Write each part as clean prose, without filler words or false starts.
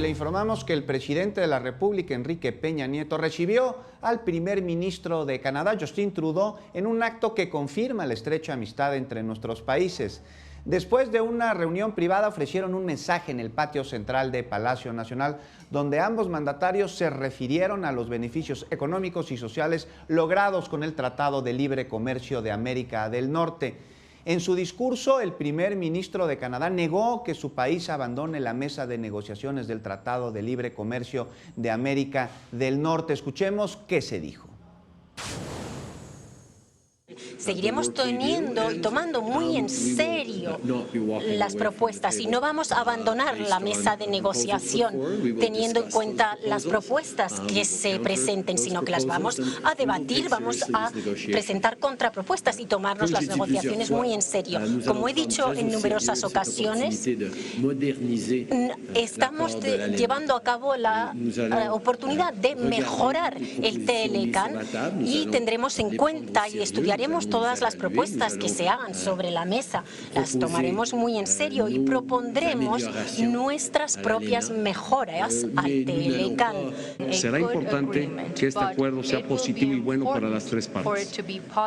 le informamos que el presidente de la República, Enrique Peña Nieto, recibió al primer ministro de Canadá, Justin Trudeau, en un acto que confirma la estrecha amistad entre nuestros países. Después de una reunión privada, ofrecieron un mensaje en el patio central de Palacio Nacional, donde ambos mandatarios se refirieron a los beneficios económicos y sociales logrados con el Tratado de Libre Comercio de América del Norte. En su discurso, el primer ministro de Canadá negó que su país abandone la mesa de negociaciones del Tratado de Libre Comercio de América del Norte. Escuchemos qué se dijo. Seguiremos teniendo y tomando muy en serio las propuestas y no vamos a abandonar la mesa de negociación teniendo en cuenta las propuestas que se presenten, sino que las vamos a debatir, vamos a presentar contrapropuestas y tomarnos las negociaciones muy en serio. Como he dicho en numerosas ocasiones, estamos llevando a cabo la oportunidad de mejorar el TLCAN y tendremos en cuenta y estudiaremos todas las propuestas que se hagan sobre la mesa, las tomaremos muy en serio y propondremos nuestras propias mejoras al TLCAN. Será importante que este acuerdo sea positivo y bueno para las tres partes.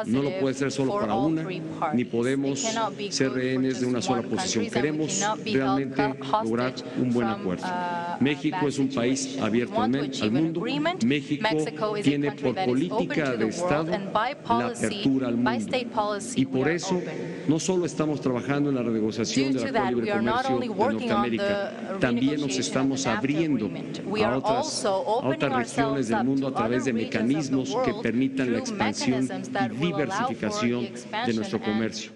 No lo puede ser solo para una, ni podemos ser rehenes de una sola posición. Queremos realmente lograr un buen acuerdo. México es un país abierto al mundo. México tiene por política de Estado la apertura al mundo. Y por eso no solo estamos trabajando en la renegociación del Acuerdo de Libre Comercio de Norteamérica, también nos estamos abriendo a otras regiones del mundo a través de mecanismos que permitan la expansión y diversificación de nuestro comercio.